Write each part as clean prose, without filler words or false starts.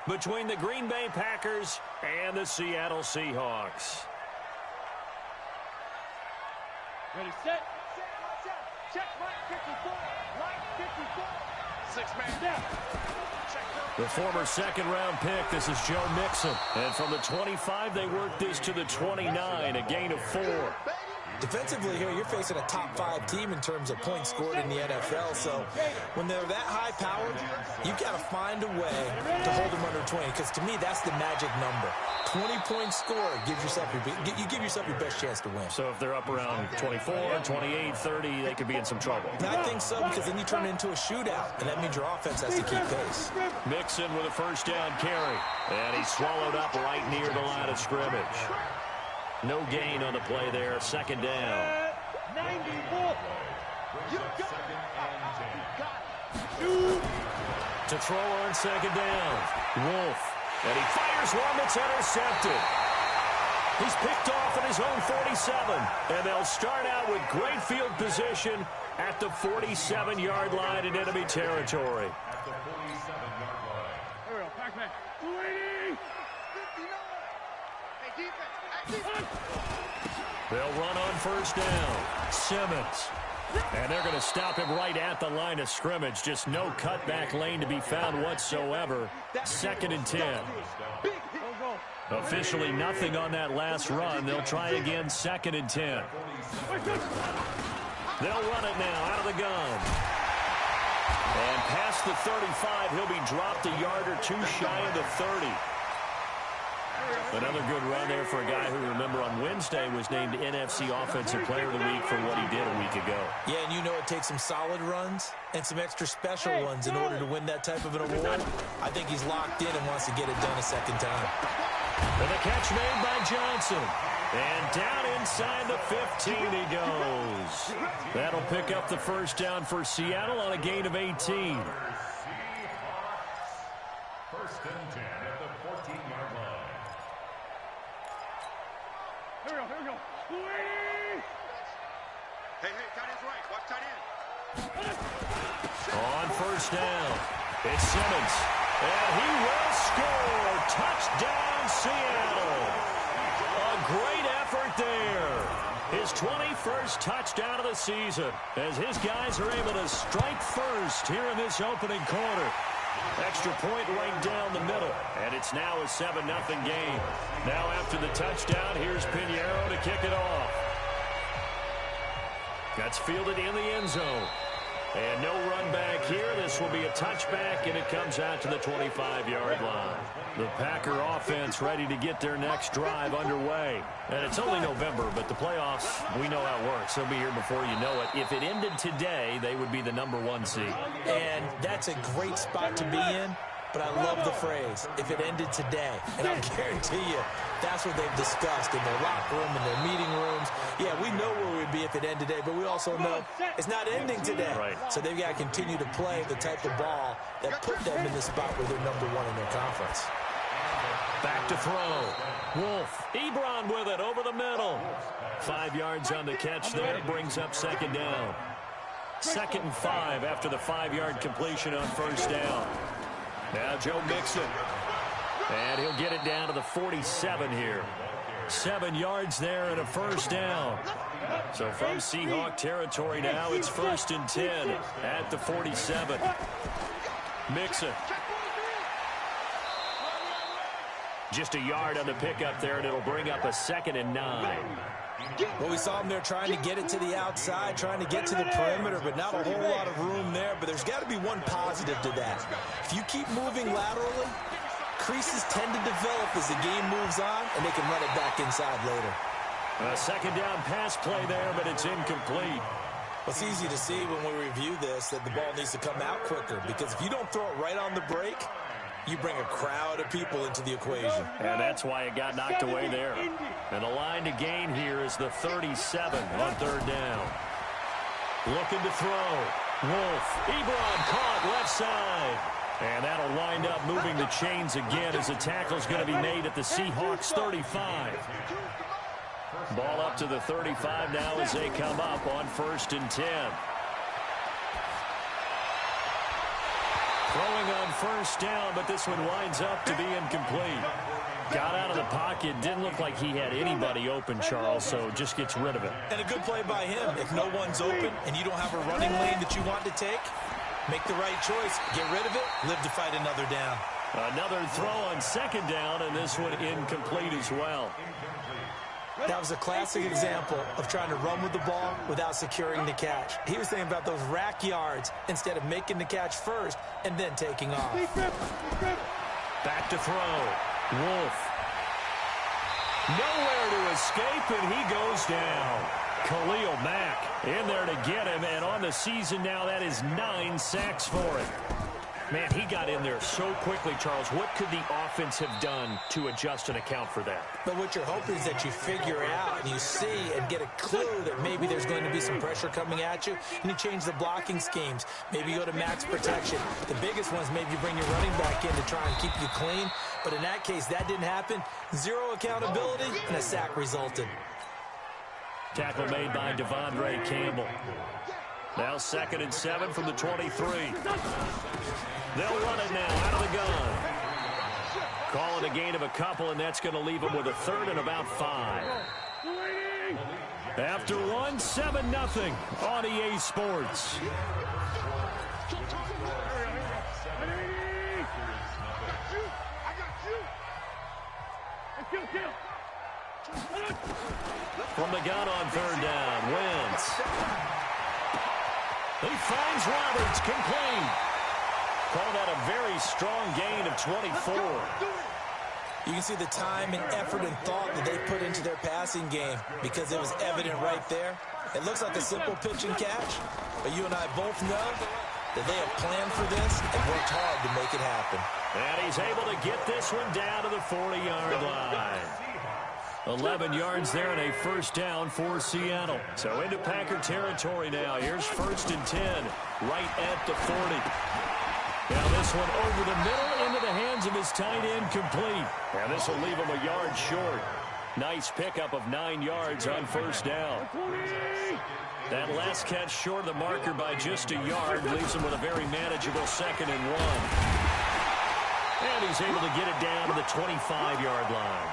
between the Green Bay Packers and the Seattle Seahawks. Ready, set. Check, line 54. Line 54. Six-man down. The former second-round pick, this is Joe Mixon. And from the 25, they work this to the 29, a gain of 4. Defensively here, you're facing a top-5 team in terms of points scored in the NFL. So when they're that high-powered, you've got to find a way to hold them under 20. Because to me, that's the magic number. 20-point score gives yourself you give yourself your best chance to win. So if they're up around 24, 28, 30, they could be in some trouble. And I think so, because then you turn it into a shootout, and that means your offense has to keep pace. Mixon with a first down carry. And he's swallowed up right near the line of scrimmage. No gain on the play there. Second down. 94. To throw on second down. Wolf. And he fires one that's intercepted. He's picked off at his own 47. And they'll start out with great field position at the 47-yard line in enemy territory. At the 47-yard line. Here we go. Pac-Man. 280. 59. Hey, defense. They'll run on first down. Simmons. And they're going to stop him right at the line of scrimmage. Just no cutback lane to be found whatsoever. Second and 10. Officially nothing on that last run. They'll try again, second and 10. They'll run it now out of the gun. And past the 35, he'll be dropped a yard or two shy of the 30. Another good run there for a guy who, remember, on Wednesday was named NFC Offensive Player of the Week for what he did a week ago. Yeah, and you know it takes some solid runs and some extra special ones in order to win that type of an award. I think he's locked in and wants to get it done a second time. And the catch made by Johnson. And down inside the 15 he goes. That'll pick up the first down for Seattle on a gain of 18. First and 10 at the 14-yard line. Here we go. Hey, tight end's right. Watch tight end. On first down, it's Simmons. And he will score. Touchdown, Seattle. A great effort there. His 21st touchdown of the season as his guys are able to strike first here in this opening quarter. Extra point right down the middle, and it's now a 7-0 game. Now after the touchdown, here's Pinheiro to kick it off. That's fielded in the end zone. And no run back here. This will be a touchback, and it comes out to the 25-yard line. The Packer offense ready to get their next drive underway. And it's only November, but the playoffs, we know how it works. They'll be here before you know it. If it ended today, they would be the #1 seed. And that's a great spot to be in. But I love the phrase, if it ended today. And I'll guarantee you, that's what they've discussed in their locker room, in their meeting rooms. Yeah, we know where we'd be if it ended today, but we also know it's not ending today. Right. So they've got to continue to play the type of ball that put them in the spot where they're #1 in their conference. Back to throw. Wolf. Ebron with it over the middle. 5 yards on the catch there. Brings up second down. 2nd and 5 after the 5-yard completion on first down. Now Joe Mixon. And he'll get it down to the 47 here. 7 yards there and a first down. So from Seahawk territory now, it's 1st and 10 at the 47. Mixon. Just a yard on the pickup there, and it'll bring up a 2nd and 9. Well, we saw him there trying to get it to the outside, trying to get to the perimeter, but not a whole lot of room there. But there's got to be one positive to that. If you keep moving laterally, creases tend to develop as the game moves on, and they can run it back inside later. A 2nd down pass play there, but it's incomplete. Well, it's easy to see when we review this that the ball needs to come out quicker, because if you don't throw it right on the break, you bring a crowd of people into the equation. And that's why it got knocked away there. And the line to gain here is the 37 on 3rd down. Looking to throw. Wolf. Ebron caught left side. And that'll wind up moving the chains again as the tackle's going to be made at the Seahawks 35. Ball up to the 35 now as they come up on 1st and 10. Throwing on first down, but this one winds up to be incomplete. Got out of the pocket. Didn't look like he had anybody open, Charles, so just gets rid of it. And a good play by him. If no one's open and you don't have a running lane that you want to take, make the right choice. Get rid of it. Live to fight another down. Another throw on second down, and this one incomplete as well. That was a classic example of trying to run with the ball without securing the catch. He was thinking about those rack yards instead of making the catch first and then taking off. Back to throw. Wolf. Nowhere to escape, and he goes down. Khalil Mack in there to get him, and on the season now, that is 9 sacks for him. Man, he got in there so quickly, Charles. What could the offense have done to adjust and account for that? But what you're hoping is that you figure out and you see and get a clue that maybe there's going to be some pressure coming at you, and you change the blocking schemes. Maybe you go to max protection. The biggest ones, maybe you bring your running back in to try and keep you clean. But in that case, that didn't happen. Zero accountability, and a sack resulted. Tackle made by Devondre Campbell. Now 2nd and 7 from the 23. They'll run it now out of the gun. Call it a gain of a couple, and that's going to leave them with a 3rd and about 5. After one, 7-0 on EA Sports. From the gun on 3rd down, Wentz. He finds Roberts, complete. Call that a very strong gain of 24. You can see the time and effort and thought that they put into their passing game because it was evident right there. It looks like a simple pitch and catch, but you and I both know that they have planned for this and worked hard to make it happen. And he's able to get this one down to the 40-yard line. 11 yards there and a 1st down for Seattle. So into Packer territory now. Here's 1st and 10 right at the 40. Now this one over the middle into the hands of his tight end, complete. Now this will leave him a yard short. Nice pickup of 9 yards on 1st down. That last catch short of the marker by just a yard leaves him with a very manageable 2nd and 1. And he's able to get it down to the 25-yard line.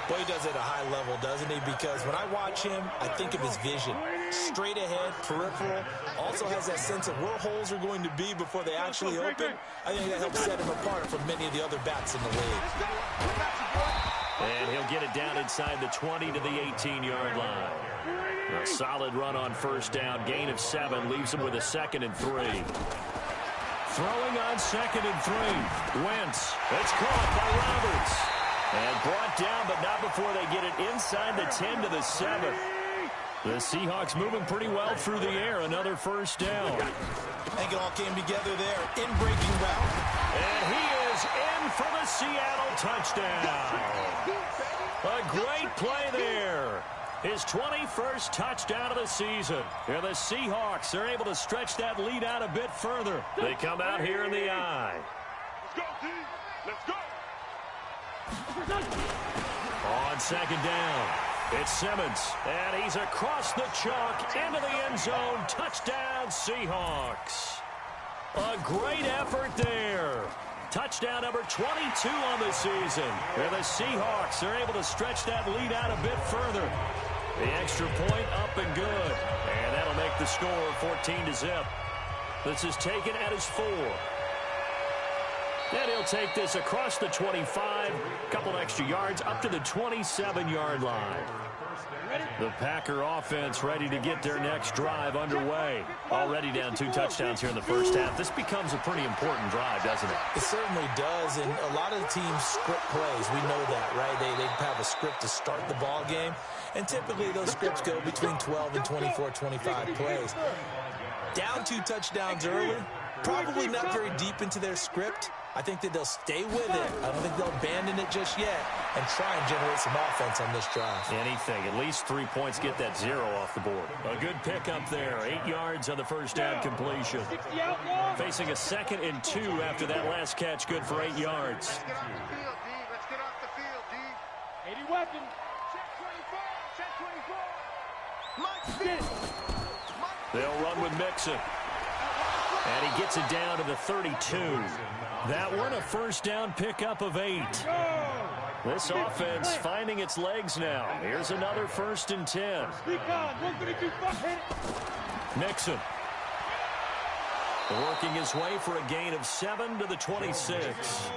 Boy, he does it at a high level, doesn't he? Because when I watch him, I think of his vision. Straight ahead, peripheral. Also has that sense of where holes are going to be before they actually open. I think that helps set him apart from many of the other backs in the league. And he'll get it down inside the 20 to the 18-yard line. A solid run on 1st down. Gain of 7 leaves him with a 2nd and 3. Throwing on 2nd and 3. Wentz. It's caught by Roberts. And brought down, but not before they get it inside the 10 to the 7. The Seahawks moving pretty well through the air. Another 1st down. I think it all came together there. In breaking route. And he is in for the Seattle touchdown. A great play there. His 21st touchdown of the season. And the Seahawks are able to stretch that lead out a bit further. They come out here in the eye. Let's go, D. Let's go. On 2nd down, it's Simmons, and he's across the chalk into the end zone. Touchdown, Seahawks. A great effort there. Touchdown number 22 on the season. And the Seahawks are able to stretch that lead out a bit further. The extra point up and good. And that'll make the score 14-0. This is taken at his 4. And he'll take this across the 25, couple extra yards, up to the 27-yard line. The Packer offense ready to get their next drive underway. Already down 2 touchdowns here in the 1st half. This becomes a pretty important drive, doesn't it? It certainly does, and a lot of the teams script plays. We know that, right? They have a script to start the ball game, and typically those scripts go between 12 and 24, 25 plays. Down 2 touchdowns early, probably not very deep into their script. I think that they'll stay with it. I don't think they'll abandon it just yet and try and generate some offense on this drive. Anything. At least 3 points, get that 0 off the board. A good pickup there. 8 yards on the 1st down completion. Facing a 2nd and 2 after that last catch. Good for 8 yards. Let's get off the field, D. Let's get off the field, D. 80 weapon. Check 24. Check 24. They'll run with Mixon. And he gets it down to the 32. That one a first down pickup of 8. This offense finding its legs now. Here's another 1st and 10. Nixon. Working his way for a gain of 7 to the 26.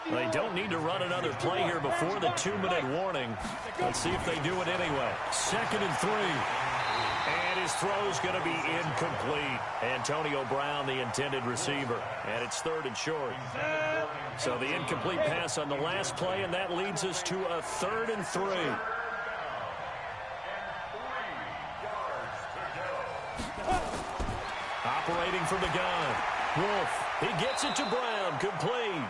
They don't need to run another play here before the 2-minute warning. Let's see if they do it anyway. 2nd and 3. And his throw's going to be incomplete. Antonio Brown, the intended receiver. And it's 3rd and short. So the incomplete pass on the last play, and that leads us to a 3rd and 3. Operating from the gun. Wolf, he gets it to Brown, complete.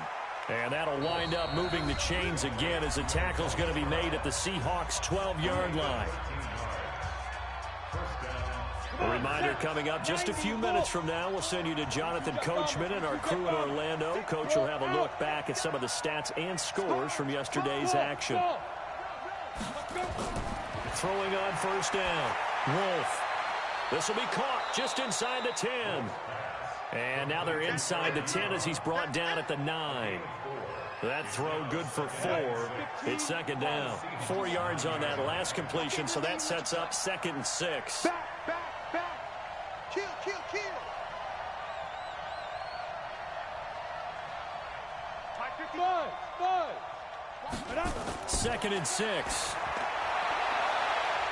And that'll wind up moving the chains again as the tackle's going to be made at the Seahawks' 12-yard line. A reminder coming up just a few minutes from now. We'll send you to Jonathan Coachman and our crew in Orlando. Coach will have a look back at some of the stats and scores from yesterday's action. Throwing on 1st down. Wolf. This will be caught just inside the 10. And now they're inside the 10 as he's brought down at the 9. That throw good for 4. It's 2nd down. 4 yards on that last completion, so that sets up 2nd and 6. Back. Kill. 2nd and 6.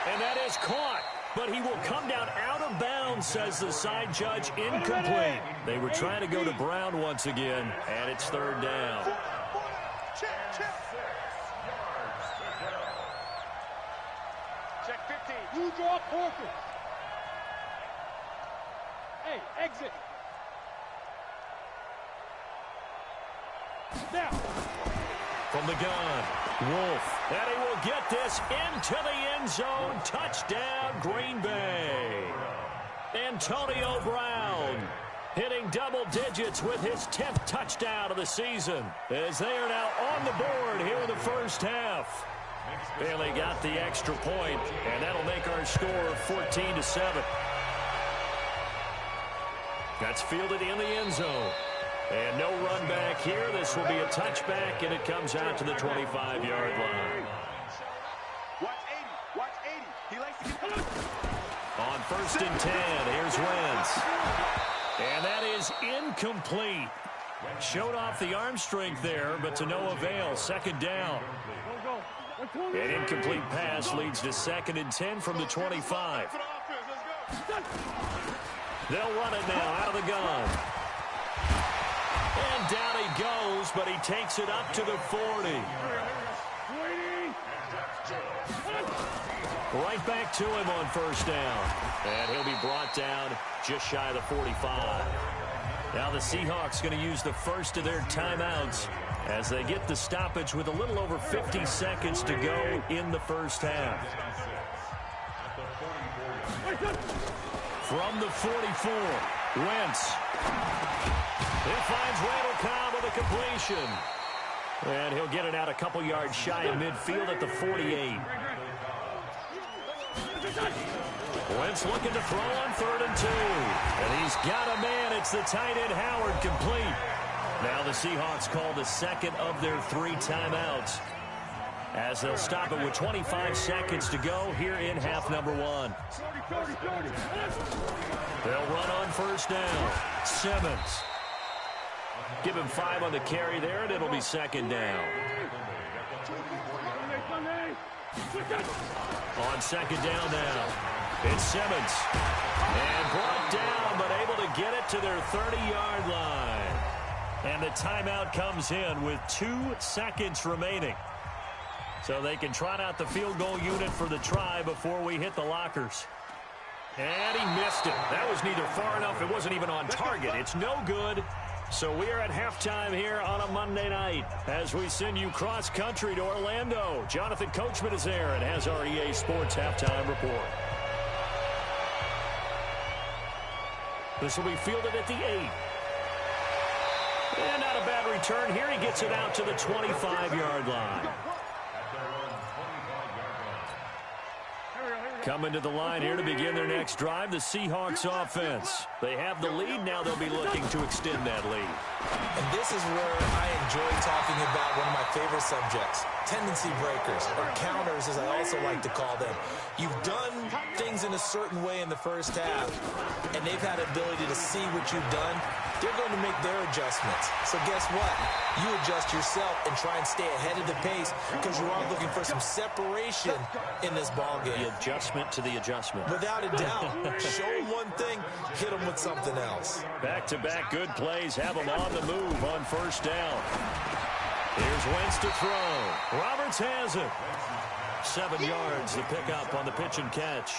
And that is caught. But he will come down out of bounds, says the side judge. Incomplete. They were trying to go to Brown once again, and it's 3rd down. Check 15. You draw Parker. Hey, exit. Now. From the gun, Wolf. And he will get this into the end zone. Touchdown, Green Bay. Antonio Brown hitting double digits with his 10th touchdown of the season, as they are now on the board here in the first half. Bailey got the extra point, and that'll make our score 14-7. That's fielded in the end zone. And no run back here. This will be a touchback, and it comes out to the 25-yard line. Watch 80. He likes to get On 1st and 10, here's Wentz. And that is incomplete. Showed off the arm strength there, but to no avail. 2nd down. An incomplete pass leads to 2nd and 10 from the 25. They'll run it now out of the gun. And down he goes, but he takes it up to the 40. Right back to him on 1st down. And he'll be brought down just shy of the 45. Now the Seahawks going to use the first of their timeouts as they get the stoppage with a little over 50 seconds to go in the first half. From the 44, Wentz. He finds Randall Cobb with a completion. And he'll get it out a couple yards shy of midfield at the 48. Wentz looking to throw on 3rd and 2. And he's got a man. It's the tight end Howard, complete. Now the Seahawks call the 2nd of their 3 timeouts, as they'll stop it with 25 seconds to go here in half number 1. They'll run on 1st down. Simmons. Give him 5 on the carry there, and it'll be 2nd down. On 2nd down now, it's Simmons. And brought down, but able to get it to their 30-yard line. And the timeout comes in with 2 seconds remaining. So they can trot out the field goal unit for the try before we hit the lockers. And he missed it. That was neither far enough. It wasn't even on target. It's no good. So we are at halftime here on a Monday night as we send you cross-country to Orlando. Jonathan Coachman is there and has our EA Sports halftime report. This will be fielded at the 8. And not a bad return here. He gets it out to the 25-yard line. Coming to the line here to begin their next drive, the Seahawks offense. They have the lead. Now they'll be looking to extend that lead. And this is where I enjoy talking about one of my favorite subjects, tendency breakers, or counters as I also like to call them. You've done things in a certain way in the first half, and they've had the ability to see what you've done. They're going to make their adjustments. So guess what? You adjust yourself and try and stay ahead of the pace because you are looking for some separation in this ballgame. The adjustment to the adjustment. Without a doubt. Show them one thing, hit them with something else. Back-to-back good plays have them on the move on first down. Here's Wentz to throw. Roberts has it. 7 yards, the pickup on the pitch and catch.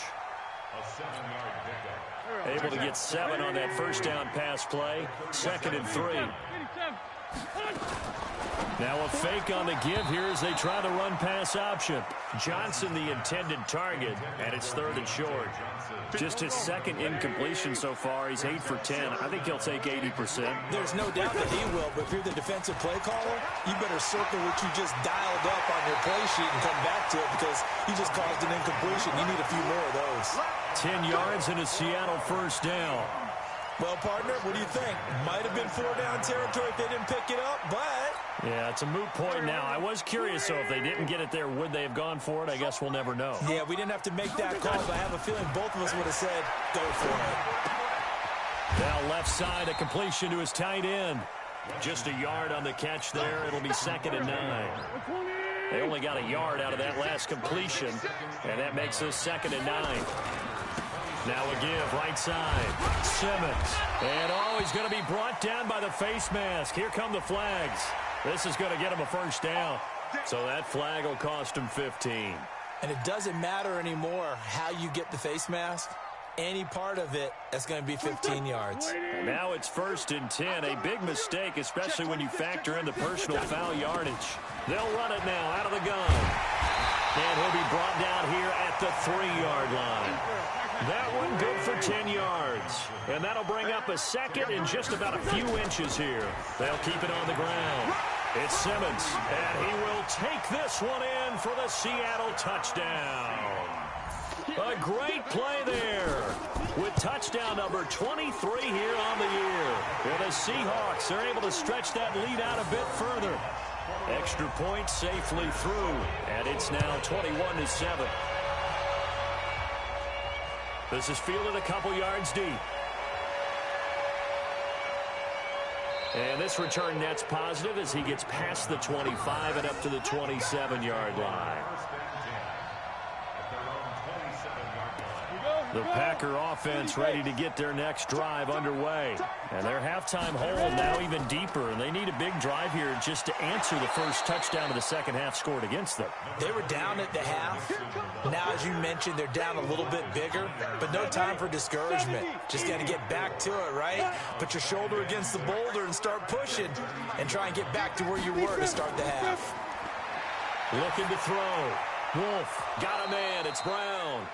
A 7-yard pickup. Able to get 7 on that first down pass play. 2nd and 3. Now a fake on the give here as they try the run pass option. Johnson the intended target, and it's 3rd and short. Just his 2nd incompletion so far. He's 8 for 10. I think he'll take 80%. There's no doubt that he will, but if you're the defensive play caller, you better circle what you just dialed up on your play sheet and come back to it because you just caused an incompletion. You need a few more of those. 10 yards and a Seattle first down. Well, partner, what do you think? Might have been 4-down territory if they didn't pick it up, but... Yeah, it's a moot point now. I was curious, so if they didn't get it there, would they have gone for it? I guess we'll never know. Yeah, we didn't have to make that call, but I have a feeling both of us would have said, go for it. Now left side, a completion to his tight end. Just a yard on the catch there. It'll be 2nd and 9. They only got a yard out of that last completion, and that makes us 2nd and 9. Now a give, right side. Simmons. And he's going to be brought down by the face mask. Here come the flags. This is going to get him a first down. So that flag will cost him 15. And it doesn't matter anymore how you get the face mask. Any part of it, that's going to be 15 yards. And now it's 1st and 10. A big mistake, especially when you factor in the personal foul yardage. They'll run it now out of the gun. And he'll be brought down here at the 3-yard line. That one good for 10 yards. And that'll bring up a 2nd and just about a few inches here. They'll keep it on the ground. It's Simmons, and he will take this one in for the Seattle touchdown. A great play there with touchdown number 23 here on the year. And the Seahawks are able to stretch that lead out a bit further. Extra point safely through, and it's now 21-7. This is fielded a couple yards deep. And this return net's positive as he gets past the 25 and up to the 27-yard line. The Packer offense ready to get their next drive underway. And their halftime hole now even deeper, and they need a big drive here just to answer the first touchdown of the second half scored against them. They were down at the half. Now, as you mentioned, they're down a little bit bigger, but no time for discouragement. Just got to get back to it, right? Put your shoulder against the boulder and start pushing and try and get back to where you were to start the half. Looking to throw. Wolf got a man. It's Brown.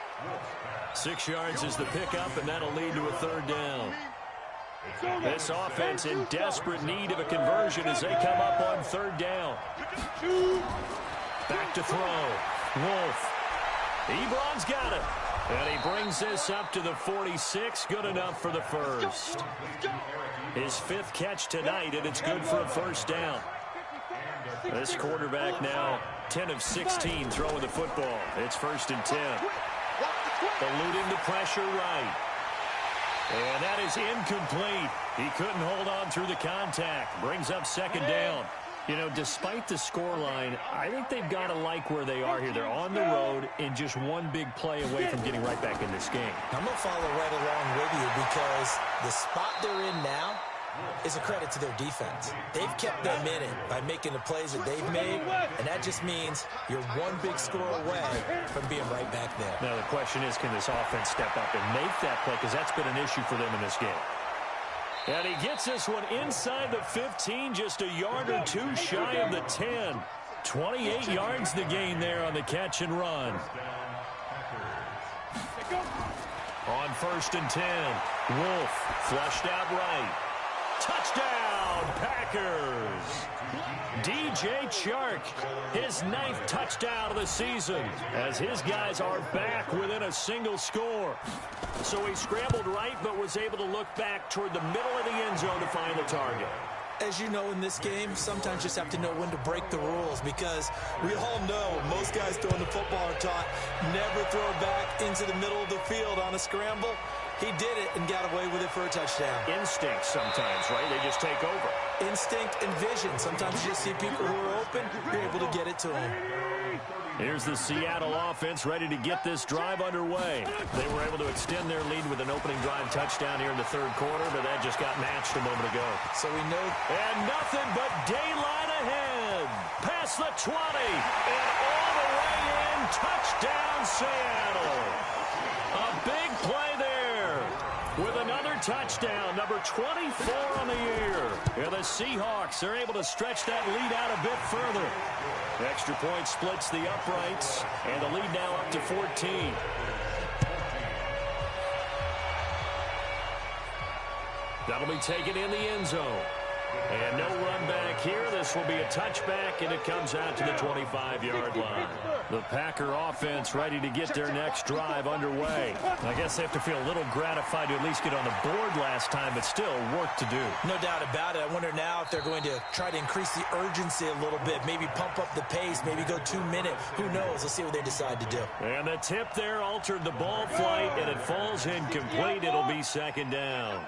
6 yards is the pickup, and that'll lead to a 3rd down. This offense in desperate need of a conversion as they come up on 3rd down. Back to throw. Wolf. Ebron's got it. And he brings this up to the 46. Good enough for the first. His 5th catch tonight, and it's good for a first down. This quarterback now 10 of 16 throwing the football. It's 1st and 10. Eluding the pressure right. And that is incomplete. He couldn't hold on through the contact. Brings up 2nd down. You know, despite the scoreline, I think they've got to like where they are here. They're on the road and just one big play away from getting right back in this game. I'm going to follow right along with you because the spot they're in now is a credit to their defense. They've kept them in it by making the plays that they've made, and that just means you're one big score away from being right back there. Now the question is, can this offense step up and make that play? Because that's been an issue for them in this game. And he gets this one inside the 15, just a yard or two shy of the 10. 28 yards the gain there on the catch and run. On 1st and 10, Wolf flushed out right. Touchdown, Packers. DJ Chark, his 9th touchdown of the season, as his guys are back within a single score. So he scrambled right, but was able to look back toward the middle of the end zone to find the target. As you know, in this game, sometimes you just have to know when to break the rules, because we all know most guys throwing the football are taught never throw back into the middle of the field on a scramble. He did it and got away with it for a touchdown. Instinct sometimes, right? They just take over. Instinct and vision. Sometimes you just see people who are open, you're able to get it to them. Here's the Seattle offense ready to get this drive underway. They were able to extend their lead with an opening drive touchdown here in the third quarter, but that just got matched a moment ago. So we know. And nothing but daylight ahead. Past the 20 and all the way in. Touchdown, Seattle. A big play there with another touchdown, number 24 on the year. And the Seahawks are able to stretch that lead out a bit further. Extra point splits the uprights, and the lead now up to 14. That'll be taken in the end zone. And no run back here. This will be a touchback, and it comes out to the 25-yard line. The Packer offense ready to get their next drive underway. I guess they have to feel a little gratified to at least get on the board last time, but still work to do. No doubt about it. I wonder now if they're going to try to increase the urgency a little bit, maybe pump up the pace, maybe go 2 minute. Who knows? Let's see what they decide to do. And the tip there altered the ball flight, and it falls incomplete. It'll be second down.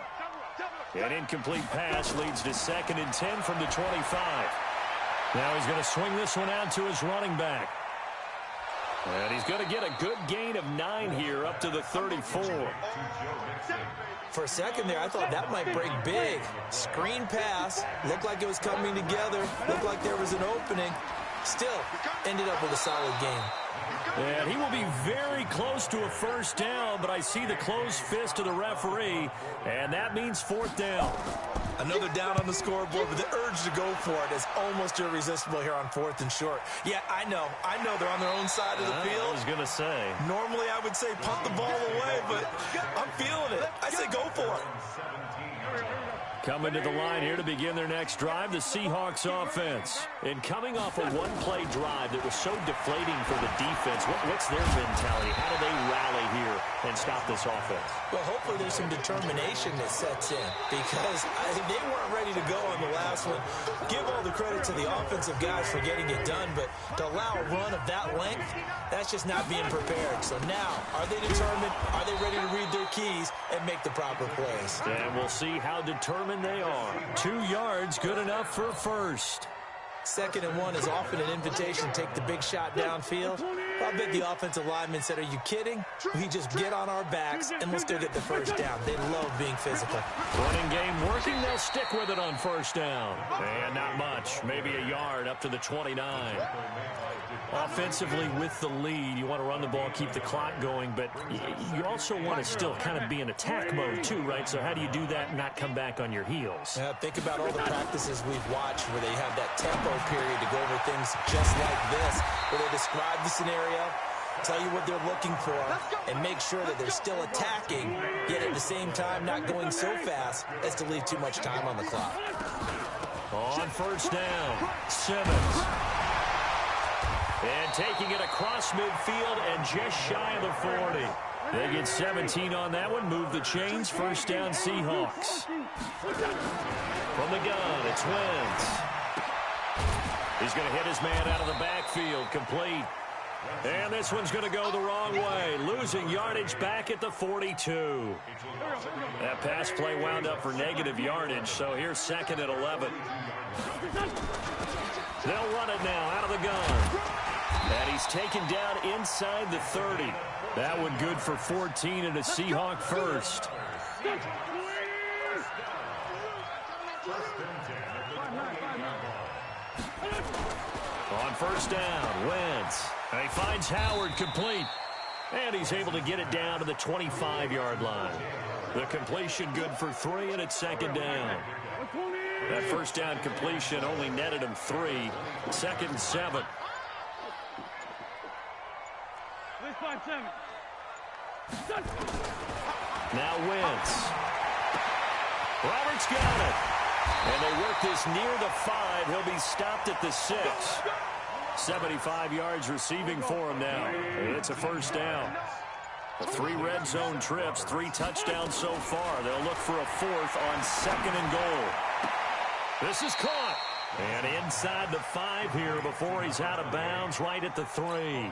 An incomplete pass leads to 2nd and 10 from the 25. Now he's going to swing this one out to his running back. And he's going to get a good gain of 9 here up to the 34. For a second there, I thought that might break big. Screen pass. Looked like it was coming together. Looked like there was an opening. Still ended up with a solid game. And he will be very close to a first down, but I see the closed fist of the referee, and that means 4th down. Another down on the scoreboard, but the urge to go for it is almost irresistible here on 4th and short. Yeah, I know they're on their own side of the field. I was going to say. Normally I would say punt the ball away, but I'm feeling it. I say go for it. Coming to the line here to begin their next drive, the Seahawks offense. And coming off a one-play drive that was so deflating for the defense, what's their mentality? How do they rally here and stop this offense? Well, hopefully there's some determination that sets in, because they weren't ready to go on the last one. Give all the credit to the offensive guys for getting it done, but to allow a run of that length, that's just not being prepared. So now, are they determined? Are they ready to read their keys and make the proper plays? And we'll see how determined they are. 2 yards, good enough for a first. 2nd and 1 is often an invitation to take the big shot downfield. I bet the offensive lineman said, are you kidding? We just get on our backs and we'll still get the first down. They love being physical. Running game working. They'll stick with it on first down. And not much. Maybe a yard up to the 29. Offensively with the lead, you want to run the ball, keep the clock going, but you also want to still kind of be in attack mode too, right? So how do you do that and not come back on your heels? Think about all the practices we've watched where they have that tempo period to go over things just like this, where they describe the scenario, tell you what they're looking for, and make sure that they're still attacking, yet at the same time not going so fast as to leave too much time on the clock. On first down, Simmons. And taking it across midfield and just shy of the 40. They get 17 on that one, move the chains, first down Seahawks. From the gun, it's Wentz. He's going to hit his man out of the backfield, complete. And this one's going to go the wrong way, losing yardage back at the 42. That pass play wound up for negative yardage, so here's 2nd and 11. They'll run it now out of the gun. And he's taken down inside the 30. That one good for 14 and a Seahawk first. On first down, Wentz. And he finds Howard complete. And he's able to get it down to the 25-yard line. The completion good for 3, and it's 2nd down. That first down completion only netted him 3. 2nd and 7. Now Wentz. Roberts got it. And they work this near the 5. He'll be stopped at the 6. 75 yards receiving for him now. It's a first down. 3 red zone trips, 3 touchdowns so far. They'll look for a 4th on 2nd and goal. This is caught. And inside the 5 here before he's out of bounds, right at the 3.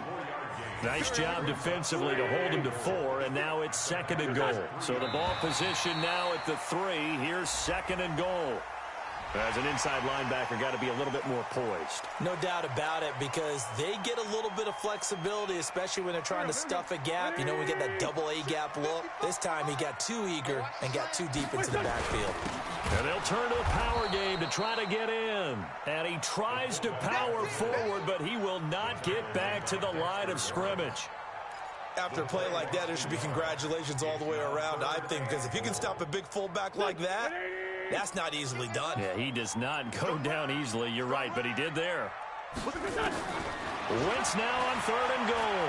Nice job defensively to hold him to 4, and now it's 2nd and goal. So the ball position now at the 3. Here's 2nd and goal. As an inside linebacker, got to be a little bit more poised. No doubt about it, because they get a little bit of flexibility, especially when they're trying to stuff a gap. You know, we get that double A gap look. This time he got too eager and got too deep into the backfield. And they'll turn to the power game to try to get in. And he tries to power forward, but he will not get back to the line of scrimmage. After a play like that, there should be congratulations all the way around, I think, because if you can stop a big fullback like that, that's not easily done. Yeah, he does not go down easily. You're right, but he did there. Wentz now on 3rd and goal.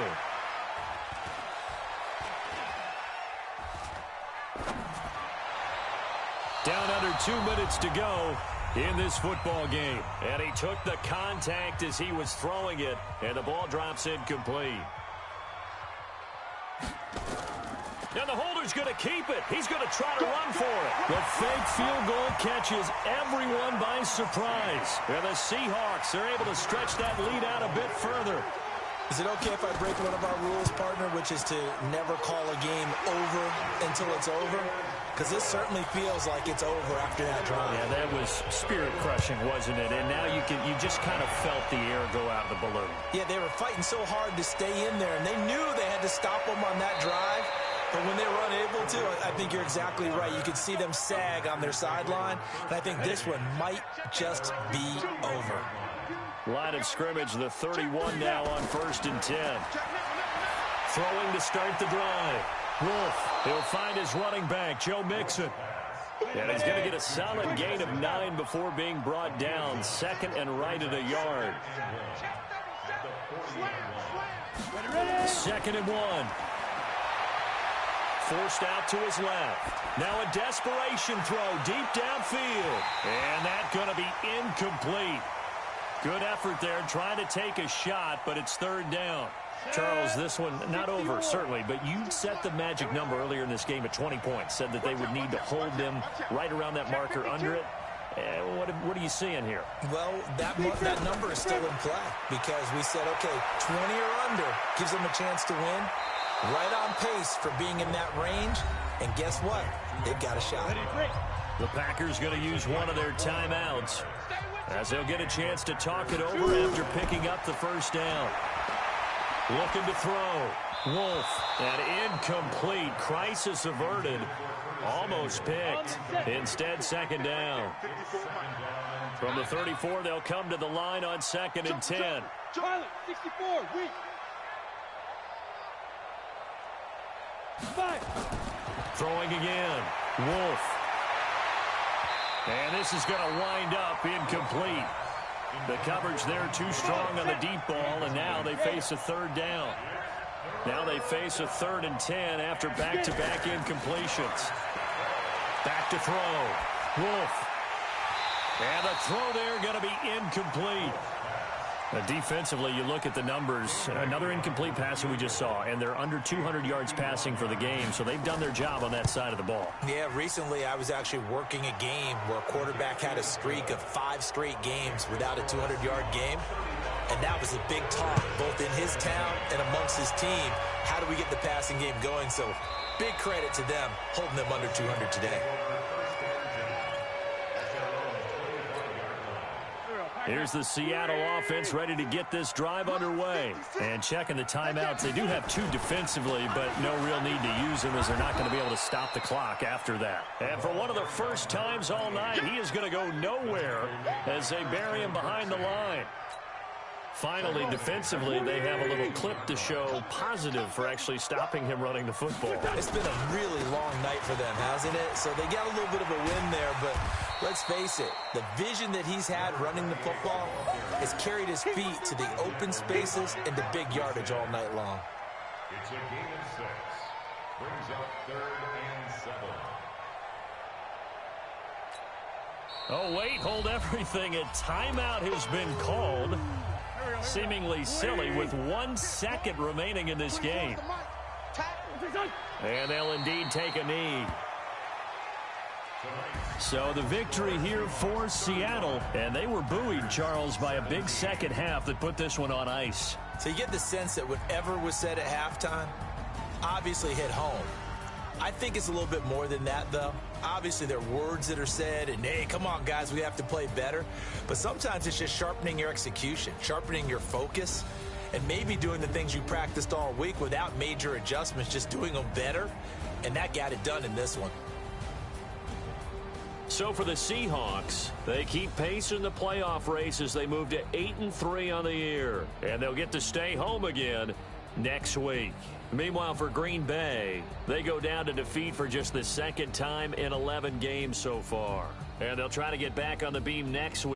Down under 2 minutes to go in this football game. And he took the contact as he was throwing it, and the ball drops incomplete. And the holder's going to keep it. He's going to try to run for it. The fake field goal catches everyone by surprise. And the Seahawks are able to stretch that lead out a bit further. Is it okay if I break one of our rules, partner, which is to never call a game over until it's over? Because this certainly feels like it's over after that drive. Yeah, that was spirit-crushing, wasn't it? And now you just kind of felt the air go out of the balloon. Yeah, they were fighting so hard to stay in there, and they knew they had to stop them on that drive. But when they were unable to, I think you're exactly right. You could see them sag on their sideline, and I think this one might just be over. Line of scrimmage, the 31 now on 1st and 10. Throwing to start the drive. Wolf, he'll find his running back, Joe Mixon. And he's going to get a solid gain of 9 before being brought down. 2nd and right at a yard. 2nd and 1. Forced out to his left. Now a desperation throw deep downfield. And that's going to be incomplete. Good effort there trying to take a shot, but it's 3rd down. Charles, this one not over, certainly, but you set the magic number earlier in this game at 20 points. Said that they would need to hold them right around that marker under it. What are you seeing here? Well, that number is still in play because we said, okay, 20 or under gives them a chance to win. Right on pace for being in that range. And guess what? They've got a shot. The Packers going to use one of their timeouts as they'll get a chance to talk it over after picking up the first down. Looking to throw. Wolf, and incomplete. Crisis averted. Almost picked. Instead, 2nd down. From the 34, they'll come to the line on 2nd and 10. Charlie, 64, weak. 5. Throwing again. Wolf. And this is going to wind up incomplete. The coverage there too strong on the deep ball, and now they face a 3rd down. Now they face a 3rd and 10 after back-to-back incompletions. Back to throw. Wolf. And the throw there going to be incomplete. Defensively, you look at the numbers. Another incomplete pass that we just saw, and they're under 200 yards passing for the game, so they've done their job on that side of the ball. Yeah, recently I was actually working a game where a quarterback had a streak of 5 straight games without a 200-yard game, and that was a big talk, both in his town and amongst his team. How do we get the passing game going? So big credit to them, holding them under 200 today. Here's the Seattle offense ready to get this drive underway. And checking the timeouts. They do have 2 defensively, but no real need to use them as they're not going to be able to stop the clock after that. And for one of the first times all night, he is going to go nowhere as they bury him behind the line. Finally, defensively, they have a little clip to show positive for actually stopping him running the football. It's been a really long night for them, hasn't it? So they got a little bit of a win there, but let's face it, the vision that he's had running the football has carried his feet to the open spaces and the big yardage all night long. It's a gain of 6. Brings up 3rd and 7. Oh, wait, hold everything. A timeout has been called. Seemingly silly with 1 second remaining in this game. And they'll indeed take a knee. So the victory here for Seattle. And they were buoyed, Charles, by a big second half that put this one on ice. So you get the sense that whatever was said at halftime obviously hit home. I think it's a little bit more than that, though. Obviously, there are words that are said, and, hey, come on, guys, we have to play better. But sometimes it's just sharpening your execution, sharpening your focus, and maybe doing the things you practiced all week without major adjustments, just doing them better. And that got it done in this one. So for the Seahawks, they keep pace in the playoff race as they move to 8-3 on the year. And they'll get to stay home again next week. Meanwhile, for Green Bay, they go down to defeat for just the second time in 11 games so far. And they'll try to get back on the beam next week.